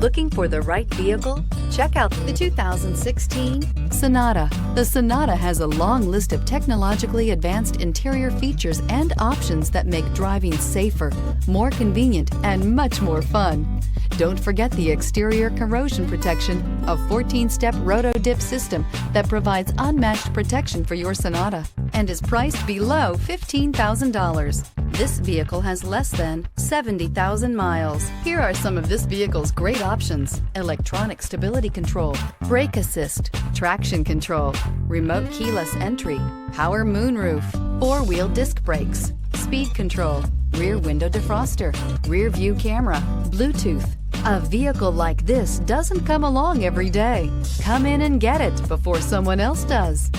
Looking for the right vehicle? Check out the 2016 Sonata. The Sonata has a long list of technologically advanced interior features and options that make driving safer, more convenient, and much more fun. Don't forget the exterior corrosion protection, a 14-step roto-dip system that provides unmatched protection for your Sonata and is priced below $15,000. This vehicle has less than 70,000 miles. Here are some of this vehicle's great options: electronic stability control, brake assist, traction control, remote keyless entry, power moonroof, four-wheel disc brakes, speed control, rear window defroster, rear view camera, Bluetooth. A vehicle like this doesn't come along every day. Come in and get it before someone else does.